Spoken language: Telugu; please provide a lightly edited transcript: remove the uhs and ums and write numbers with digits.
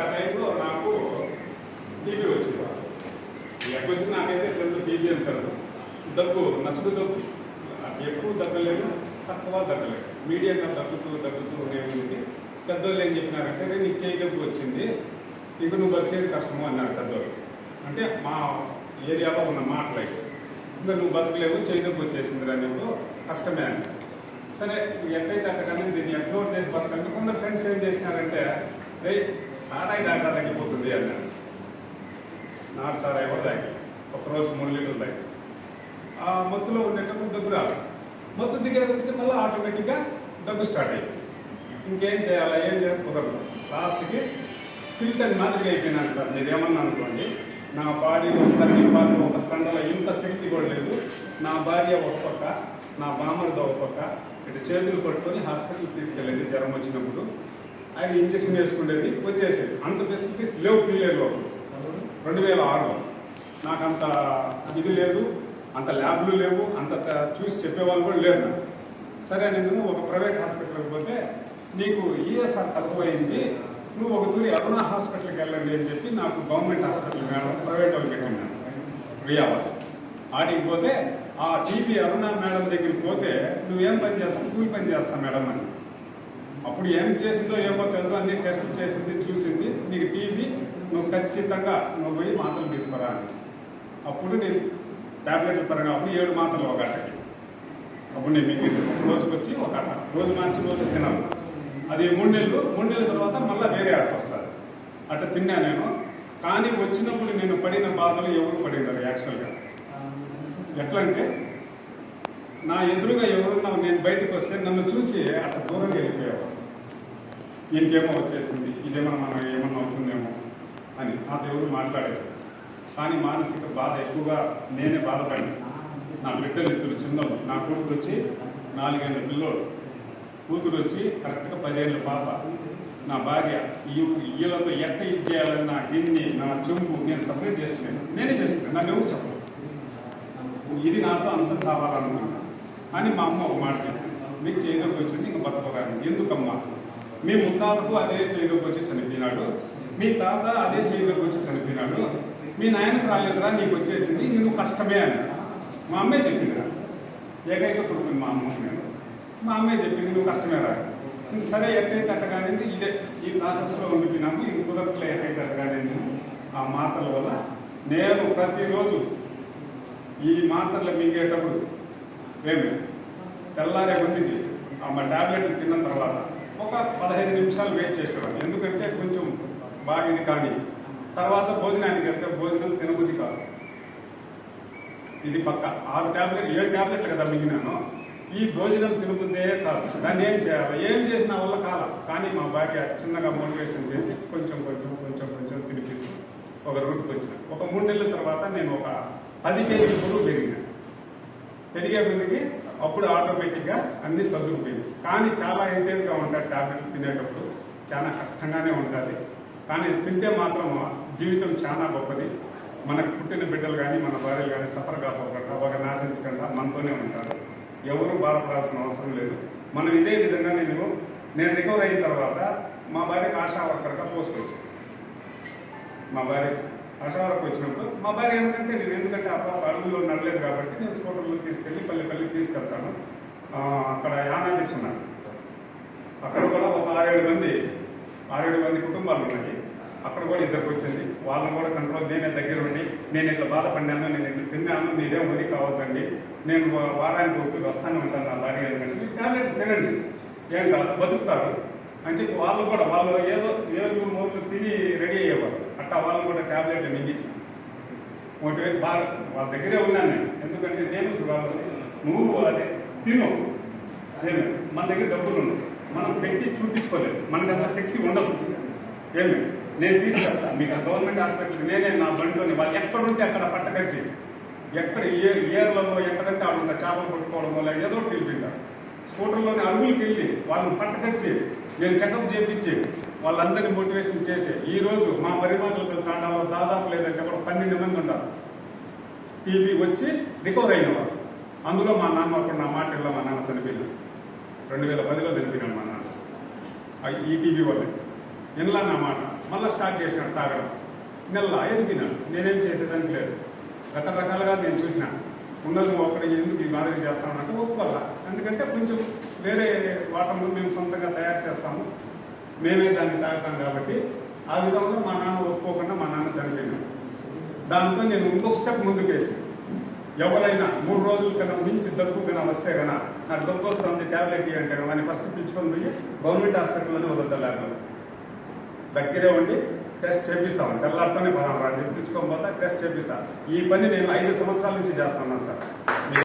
ఆ టైంలో నాకు టీబీ వచ్చింది. ఎక్కడ వచ్చి నాకైతే తెలుగు టీబీ అంటారు. దగ్గు, నసుగు దగ్గు, ఎక్కువ దగ్గలేదు, తక్కువ దగ్గలేదు, మీడియంగా దగ్గుతూ ఉండేది. పెద్దోళ్ళు ఏం చెప్పినారంటే నీకు చేయి దగ్గు వచ్చింది, ఇక నువ్వు బతికేది కష్టము అన్నారు పెద్దోళ్ళు. అంటే మా ఏరియాలో ఉన్న మాటలు ఇంకా నువ్వు బతకలేవు, చేయి దగ్గు వచ్చేసింది రా, నువ్వు కష్టమే అని. సరే ఎట్లయితే అట్టగానే దీన్ని ఎక్స్ప్లోర్ చేసి బతకంటే కొందరు ఫ్రెండ్స్ ఏం చేసినారంటే సారాయి దాకా తగ్గిపోతుంది అన్నారు. నాటు సారాయి కూడా తాగి ఒకరోజు 3 లీటర్లు తాగి ఆ మత్తులో ఉండేటప్పుడు దగ్గు రాదు. మత్తు దిగేకొద్దికి మళ్ళీ ఆటోమేటిక్గా దగ్గు స్టార్ట్ అయ్యింది. ఇంకేం చేయాలా, ఏం చేయాలి కుదరదు. లాస్ట్కి స్పిరిట్ మాదిరిగా అయిపోయినాను సార్. మీరు ఏమన్నా అనుకోండి, నా బాడీలో తల్లి పాత్ర ఒక కండలో ఇంత శక్తి కూడా లేదు. నా భార్య ఒక పక్క, నా బామ్మడితో ఒక పక్క ఇటు చేతులు పట్టుకొని హాస్పిటల్కి తీసుకెళ్ళేది జ్వరం వచ్చినప్పుడు. ఆయన ఇంజక్షన్ వేసుకునేది, వచ్చేసేది. అంత ఫెసిలిటీస్ లేవు పిల్లల్లో 2006లో. నాకు అంత ఇది లేదు, అంత ల్యాబ్లు లేవు, అంత చూసి చెప్పేవాళ్ళు కూడా లేరు. సరే నేను ఒక ప్రైవేట్ హాస్పిటల్కి పోతే నీకు ఈఎస్ఆర్ తక్కువైంది, నువ్వు ఒక తూరి అరుణ హాస్పిటల్కి వెళ్ళండి అని చెప్పి నాకు గవర్నమెంట్ హాస్పిటల్ మేడం ప్రైవేట్ వాళ్ళకి పెట్టినాను రియావాజ్. ఆడికి పోతే ఆ టీబీ అరుణ మేడం దగ్గరికి పోతే నువ్వేం పని చేస్తావు, కూలి పని చేస్తావు మేడం అని. అప్పుడు ఏం చేసిందో ఏమో తెలుసు, అన్ని టెస్టులు చేసింది, చూసింది. నీకు టీబీ, నువ్వు ఖచ్చితంగా నువ్వు పోయి మాత్రలు తీసుకురా అని. అప్పుడు నేను ట్యాబ్లెట్ల పరంగా అప్పుడు 7 మాత్రలు ఒక గంటకి. అప్పుడు నేను మీకు రోజుకి వచ్చి ఒక గంట రోజు మార్చి రోజు తినాలి. అది 3 నెలల తర్వాత మళ్ళీ వేరే ఆటకు వస్తుంది. అట్లా తిన్నా నేను. కానీ వచ్చినప్పుడు నేను పడిన బాధలు ఎవరు పడినారు యాక్చువల్గా. ఎట్లా అంటే నా ఎదురుగా ఎవరున్నా నేను బయటకు వస్తే నన్ను చూసి అట్లా దూరంగా వెళ్ళిపోయేవారు. ఇంకేమో వచ్చేసింది, ఇదేమన్నా మనం ఏమన్నా అవుతుందేమో అని నాతో ఎవరు మాట్లాడేది. కానీ మానసిక బాధ ఎక్కువగా నేనే బాధపడింది. నా బిడ్డలు 2 చిన్నోళ్ళు. నా కొడుకు వచ్చి 4 ఏళ్ళ పిల్లోడు, కూతురు వచ్చి కరెక్ట్గా 10 ఏళ్ళ పాప. నా భార్య వీళ్ళతో ఎట్ట ఇది చేయాలని నా గిన్నె, నా చెంపు నేను సపరేట్ చేసుకునేది. నేనే చేసుకున్నాను, నన్ను ఎవరు చెప్పలేదు. ఇది నాతో అంతం కావాలనుకున్నాను. అని మా అమ్మ ఒక మాట చెప్పింది, మీకు చేదోకి వచ్చింది ఇంకా బతకగాని. ఎందుకమ్మా, మీ ముత్తాతకు అదే చేదోకి వచ్చి చనిపోయినాడు, మీ తాత అదే చేదోకి వచ్చి చనిపోయినాడు, మీ నాయనకు రాలేదురా, నీకు వచ్చేసింది, నువ్వు కష్టమే అని మా అమ్మే చెప్పిందిరా. ఏకైక కొడుకుని మా అమ్మ నేను. మా అమ్మే చెప్పింది నువ్వు కష్టమే రా. ఇంక సరే ఎక్కడైతే అట్టగానే ఇదే ఈ ప్రాసెస్లో ఉండిపోయినాము. ఇంక కుదరట్లో ఎక్కడైతే అట్టగానే ఆ మాత్రల వల్ల నేను ప్రతిరోజు ఈ మాత్రలు మింగేటప్పుడు తెల్లారే కొద్దికి మా ట్యాబ్లెట్లు తిన్న తర్వాత ఒక 15 నిమిషాలు వెయిట్ చేసేవాడు. ఎందుకంటే కొంచెం బాగింది. కానీ తర్వాత భోజనానికి వెళ్తే భోజనం తినబుద్ధి కాదు. ఇది పక్క 7 ట్యాబ్లెట్లు కదా మింగినాను. ఈ భోజనం తినబుద్దే కాదు. దాన్ని ఏం చేయాలి, ఏం చేసిన వల్ల కాల. కానీ మా భార్య చిన్నగా మోటివేషన్ చేసి కొంచెం తినిపిస్తుంది. ఒక రూట్కి వచ్చిన ఒక 3 నెలల తర్వాత నేను ఒక 10 కేజీలు పొడుగు పెరిగే కొద్దికి అప్పుడు ఆటోమేటిక్గా అన్ని సర్దుకుపోయింది. కానీ చాలా ఎంటేజ్గా ఉంటాయి ట్యాబ్లెట్లు తినేటప్పుడు, చాలా కష్టంగానే ఉంటుంది. కానీ తింటే మాత్రం జీవితం చాలా గొప్పది. మనకు పుట్టిన బిడ్డలు కానీ మన భార్యలు కానీ సఫర్ కాకపోకుండా ఒక నాశించకుండా మనతోనే ఉంటారు. ఎవరు బాధపడాల్సిన అవసరం లేదు. మనం ఇదే విధంగా నేను రికవర్ అయిన తర్వాత మా భార్యకు ఆశా వర్కర్గా పోస్ట్ వచ్చింది. మా భార్య ఆశా వర్క్ వచ్చినప్పుడు మా భార్య ఏమిటంటే నేను ఎందుకంటే అడుగులో నడలేదు కాబట్టి నేను స్కూటర్లో తీసుకెళ్ళి పల్లెకి తీసుకెళ్తాను. అక్కడ యానాదిస్ ఉన్నాను. అక్కడ కూడా ఒక 6-7 మంది కుటుంబాలు ఉన్నాయి. అక్కడ కూడా 2 వచ్చింది. వాళ్ళని కూడా కంట్రోల్ నేనే దగ్గర ఉండి, నేను ఇట్లా బాధపడినాను, నేను ఇట్లా తిన్నాను, మీదేం వది కావద్దండి, నేను వారానికి ఒకటి వస్తానే ఉంటాను నా భార్య. ఎందుకంటే ట్యాబ్లెట్స్ తినండి, ఏం కాదు, బతుకుతారు అని చెప్పి వాళ్ళు ఏదో 7 మూర్లు తిని రెడీ అయ్యేవారు. అట్టా వాళ్ళు కూడా ట్యాబ్లెట్లు మింగించి మోటివేట్ బాగా వాళ్ళ దగ్గరే ఉన్నాను నేను. ఎందుకంటే నేను నువ్వు అదే తిను, మన దగ్గర డబ్బులు ఉండవు, మనం పెట్టి చూపించుకోలేదు, మనకు అంత శక్తి ఉండదు. నేను తీసుకెళ్తా మీకు గవర్నమెంట్ హాస్పిటల్కి నేనే నా బండిలోని వాళ్ళు ఎక్కడుంటే అక్కడ పట్టకొచ్చి ఎక్కడ ఏర్లలో ఎక్కడంటే ఆడున్న చేపలు పట్టుకోవడం వల్ల ఏదో పిలిపింటారు. స్కూటర్లోని అడుగులకు వెళ్ళి వాళ్ళని పట్టకొచ్చి నేను చెకప్ చేయించి వాళ్ళందరినీ మోటివేషన్ చేసి ఈరోజు మా పరిమాణాలకు తాండాలో దాదాపు లేదంటే కూడా 12 మంది ఉంటారు టీబీ వచ్చి రికవర్ అయిన వాళ్ళు. అందులో మా నాన్న అప్పుడు నా మాట మా నాన్న చనిపోయినాడు. 2010లో చనిపోయినాడు మా నాన్న ఈ టీబీ వల్లే. వినలా నా మాట, మళ్ళీ స్టార్ట్ చేసినాడు తాగడం. నెల ఎదిగినాడు, నేనేం చేసేదానికి లేదు. రకరకాలుగా నేను చూసిన, ఉన్నది ఒకటి ఎందుకు ఈ మాదిరి చేస్తామంటే ఒప్పుకోవాలా. ఎందుకంటే కొంచెం వేరే వాటర్లు మేము సొంతంగా తయారు చేస్తాము, మేమే దాన్ని తాగుతాం కాబట్టి ఆ విధంగా మా నాన్న ఒప్పుకోకుండా మా నాన్న చనిపోయినాడు. దాంతో నేను ఇంకొక స్టెప్ ముందుకేసి, ఎవరైనా 3 రోజుల కన్నా మించి దగ్గు కన్నా వస్తే కన్నా నాకు దగ్గు వస్తుంది ట్యాబ్లెట్ ఇవ్వంటే కానీ ఫస్ట్ పిలుచుకొని పోయి గవర్నమెంట్ హాస్పిటల్లోనే వదలలేదు. దగ్గరే ఉండి టెస్ట్ చేపిస్తాం, తెల్లారితోనే 16 రోజులు పిలుచుకొని పోతా టెస్ట్ చేపిస్తాను. ఈ పని నేను 5 సంవత్సరాల నుంచి చేస్తున్నాను సార్.